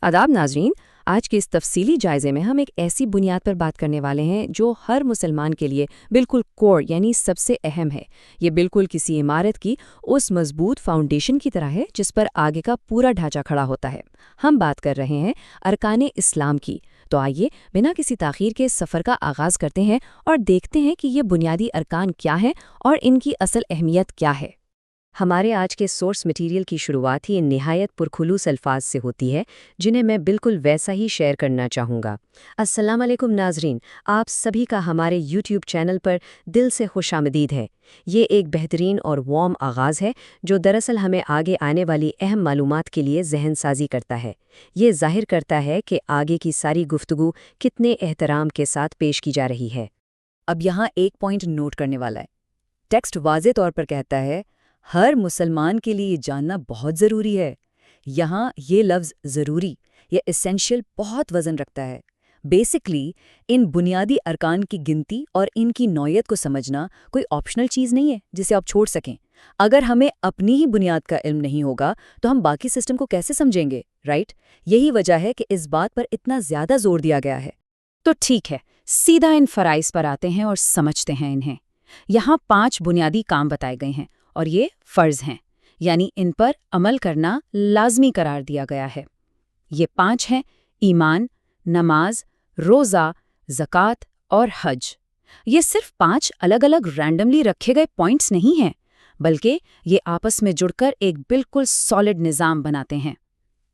आदाब नाजरीन। आज के इस तफसीली जायजे में हम एक ऐसी बुनियाद पर बात करने वाले हैं जो हर मुसलमान के लिए बिल्कुल कोर यानी सबसे अहम है। ये बिल्कुल किसी इमारत की उस मजबूत फाउंडेशन की तरह है जिस पर आगे का पूरा ढांचा खड़ा होता है। हम बात कर रहे हैं अरकाने इस्लाम की। तो आइए बिना किसी ताख़ीर के सफ़र का आगाज़ करते हैं और देखते हैं कि ये बुनियादी अरकान क्या हैं और इनकी असल अहमियत क्या है। हमारे आज के सोर्स मटेरियल की शुरुआत ही इन निहायत पुरखुलूस अल्फाज से होती है जिन्हें मैं बिल्कुल वैसा ही शेयर करना चाहूँगा। अस्सलाम वालेकुम नाजरीन, आप सभी का हमारे यूट्यूब चैनल पर दिल से खुशामदीद है। ये एक बेहतरीन और वार्म आगाज़ है जो दरअसल हमें आगे आने वाली अहम मालूमात के लिए जहन साजी करता है। ये ज़ाहिर करता है कि आगे की सारी गुफ्तगू कितने एहतराम के साथ पेश की जा रही है। अब यहाँ एक पॉइंट नोट करने वाला है। टेक्स्ट वाज़े तौर पर कहता है हर मुसलमान के लिए ये जानना बहुत ज़रूरी है। यहाँ ये लफ्ज़ ज़रूरी या एसेंशियल बहुत वज़न रखता है। बेसिकली इन बुनियादी अरकान की गिनती और इनकी नौयत को समझना कोई ऑप्शनल चीज़ नहीं है जिसे आप छोड़ सकें। अगर हमें अपनी ही बुनियाद का इल्म नहीं होगा तो हम बाकी सिस्टम को कैसे समझेंगे, राइट? यही वजह है कि इस बात पर इतना ज़्यादा जोर दिया गया है। तो ठीक है, सीधा इन फ़राइज़ पर आते हैं और समझते हैं इन्हें। यहाँ 5 बुनियादी काम बताए गए हैं और ये फ़र्ज़ हैं, यानी इन पर अमल करना लाजमी करार दिया गया है। ये 5 हैं: ईमान, नमाज, रोज़ा, ज़कात और हज। ये सिर्फ 5 अलग अलग रैंडमली रखे गए पॉइंट्स नहीं हैं, बल्कि ये आपस में जुड़कर एक बिल्कुल सॉलिड निज़ाम बनाते हैं।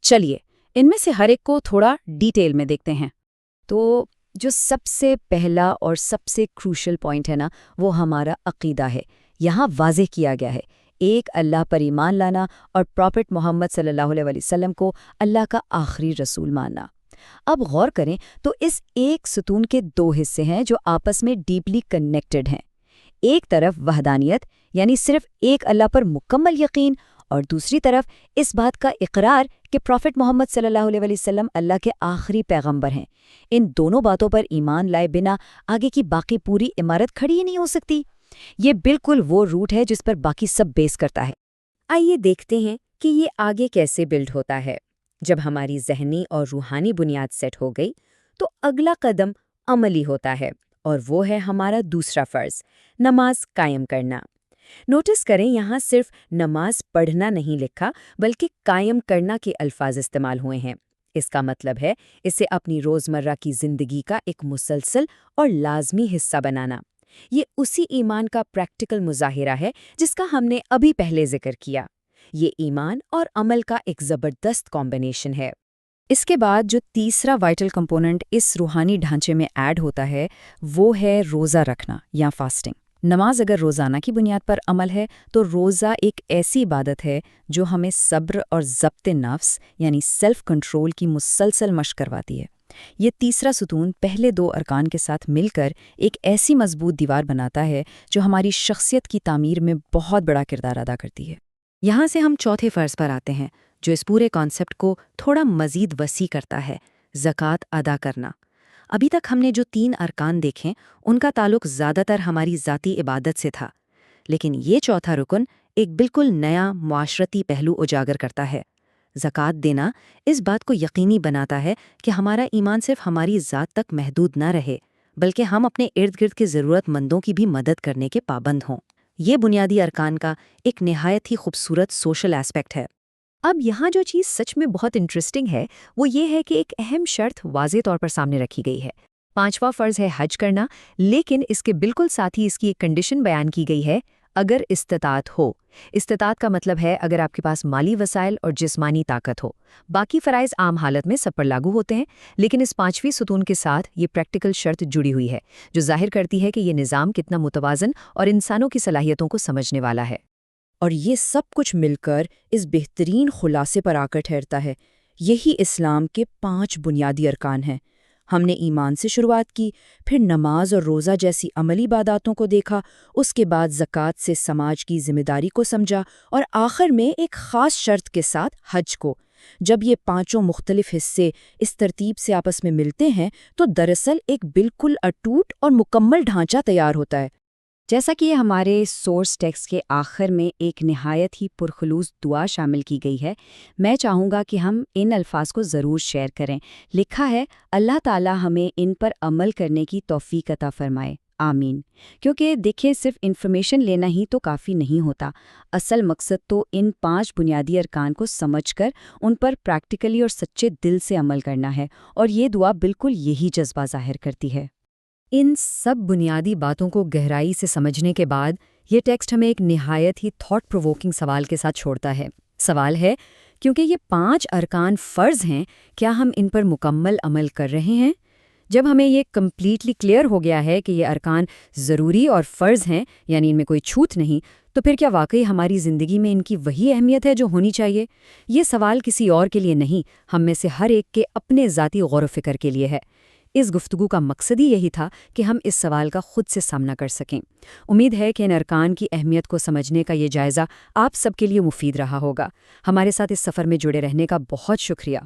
चलिए इनमें से हर एक को थोड़ा डिटेल में देखते हैं। तो जो सबसे पहला और सबसे क्रूशल पॉइंट है ना, वो हमारा अक़ीदा है। यहाँ वाज़ेह किया गया है एक अल्लाह पर ईमान लाना और प्रॉफेट मोहम्मद सल्लल्लाहु अलैहि वसल्लम को अल्लाह का आखिरी रसूल मानना। अब गौर करें तो इस एक सतून के 2 हिस्से हैं जो आपस में डीपली कनेक्टेड हैं। एक तरफ वहदानियत यानी सिर्फ एक अल्लाह पर मुकम्मल यकीन, और दूसरी तरफ इस बात का इकरार कि प्रॉफेट मोहम्मद सल्लल्लाहु अलैहि वसल्लम अल्लाह के आखिरी पैगंबर हैं। इन दोनों बातों पर ईमान लाए बिना आगे की बाकी पूरी इमारत खड़ी ही नहीं हो सकती। ये बिल्कुल वो रूट है जिस पर बाकी सब बेस करता है। आइए देखते हैं कि ये आगे कैसे बिल्ड होता है। जब हमारी ज़हनी और रूहानी बुनियाद सेट हो गई तो अगला कदम अमली होता है, और वो है हमारा दूसरा फ़र्ज़, नमाज कायम करना। नोटिस करें यहाँ सिर्फ नमाज पढ़ना नहीं लिखा बल्कि कायम करना के अल्फाज इस्तेमाल हुए हैं। इसका मतलब है इसे अपनी रोज़मर्रा की ज़िंदगी का एक मुसलसल और लाजमी हिस्सा बनाना। ये उसी ईमान का प्रैक्टिकल मुज़ाहिरा है जिसका हमने अभी पहले जिक्र किया। ये ईमान और अमल का एक ज़बरदस्त कॉम्बिनेशन है। इसके बाद जो तीसरा वाइटल कंपोनेंट इस रूहानी ढांचे में ऐड होता है वो है रोज़ा रखना या फास्टिंग। नमाज अगर रोज़ाना की बुनियाद पर अमल है तो रोज़ा एक ऐसी इबादत है जो हमें सब्र और ज़ब्त नफ्स यानी सेल्फ कंट्रोल की मुसलसल मशक करवाती है। ये तीसरा सुतून पहले 2 अरकान के साथ मिलकर एक ऐसी मजबूत दीवार बनाता है जो हमारी शख्सियत की तामीर में बहुत बड़ा किरदार अदा करती है। यहाँ से हम चौथे फ़र्ज़ पर आते हैं जो इस पूरे कॉन्सेप्ट को थोड़ा मज़ीद वसी करता है, ज़कात अदा करना। अभी तक हमने जो 3 अरकान देखें उनका ताल्लुक ज़्यादातर हमारी ज़ाती इबादत से था, लेकिन ये चौथा रुकन एक बिल्कुल नया मुआशरती पहलू उजागर करता है। ज़कात देना इस बात को यकीनी बनाता है कि हमारा ईमान सिर्फ हमारी ज़ात तक महदूद न रहे, बल्कि हम अपने इर्द गिर्द के ज़रूरतमंदों की भी मदद करने के पाबंद हों। ये बुनियादी अरकान का एक निहायत ही खूबसूरत सोशल एस्पेक्ट है। अब यहाँ जो चीज़ सच में बहुत इंटरेस्टिंग है वो ये है कि एक अहम शर्त वाज़े तौर पर सामने रखी गई है। 5वां फ़र्ज़ है हज करना, लेकिन इसके बिल्कुल साथ ही इसकी एक कंडीशन बयान की गई है, अगर इस्तिताअत हो। इस्तिताअत का मतलब है अगर आपके पास माली वसाइल और जिस्मानी ताकत हो। बाकी फ़राइज़ आम हालत में सब पर लागू होते हैं, लेकिन इस 5वीं सुतून के साथ ये प्रैक्टिकल शर्त जुड़ी हुई है जो ज़ाहिर करती है कि ये निज़ाम कितना मुतवाज़न और इंसानों की सलाहियतों को समझने वाला है। और ये सब कुछ मिलकर इस बेहतरीन खुलासे पर आकर ठहरता है। यही इस्लाम के 5 बुनियादी अरकान हैं। हमने ईमान से शुरुआत की, फिर नमाज और रोज़ा जैसी अमली इबादतों को देखा, उसके बाद ज़कात से समाज की जिम्मेदारी को समझा, और आखिर में एक ख़ास शर्त के साथ हज को। जब ये 5 मुख्तलिफ हिस्से इस तरतीब से आपस में मिलते हैं तो दरअसल एक बिल्कुल अटूट और मुकम्मल ढांचा तैयार होता है। جیسا کہ ہمارے سورس ٹیکسٹ کے آخر میں ایک نہایت ہی پرخلوص دعا شامل کی گئی ہے، میں چاہوں گا کہ ہم ان الفاظ کو ضرور شیئر کریں۔ لکھا ہے، اللہ تعالیٰ ہمیں ان پر عمل کرنے کی توفیق عطا فرمائے، آمین۔ کیونکہ دیکھیں، صرف انفارمیشن لینا ہی تو کافی نہیں ہوتا، اصل مقصد تو ان 5 بنیادی ارکان کو سمجھ کر ان پر پریکٹیکلی اور سچے دل سے عمل کرنا ہے، اور یہ دعا بالکل یہی جذبہ ظاہر کرتی ہے۔ ان سب بنیادی باتوں کو گہرائی سے سمجھنے کے بعد یہ ٹیکسٹ ہمیں ایک نہایت ہی تھاٹ پرووکنگ سوال کے ساتھ چھوڑتا ہے۔ سوال ہے، کیونکہ یہ 5 ارکان فرض ہیں، کیا ہم ان پر مکمل عمل کر رہے ہیں؟ جب ہمیں یہ کمپلیٹلی کلیئر ہو گیا ہے کہ یہ ارکان ضروری اور فرض ہیں، یعنی ان میں کوئی چھوٹ نہیں، تو پھر کیا واقعی ہماری زندگی میں ان کی وہی اہمیت ہے جو ہونی چاہیے؟ یہ سوال کسی اور کے لیے نہیں، ہم میں سے ہر ایک کے اپنے ذاتی غور و فکر کے لیے ہے۔ اس گفتگو کا مقصد ہی یہی تھا کہ ہم اس سوال کا خود سے سامنا کر سکیں۔ امید ہے کہ ان ارکان کی اہمیت کو سمجھنے کا یہ جائزہ آپ سب کے لیے مفید رہا ہوگا۔ ہمارے ساتھ اس سفر میں جڑے رہنے کا بہت شکریہ۔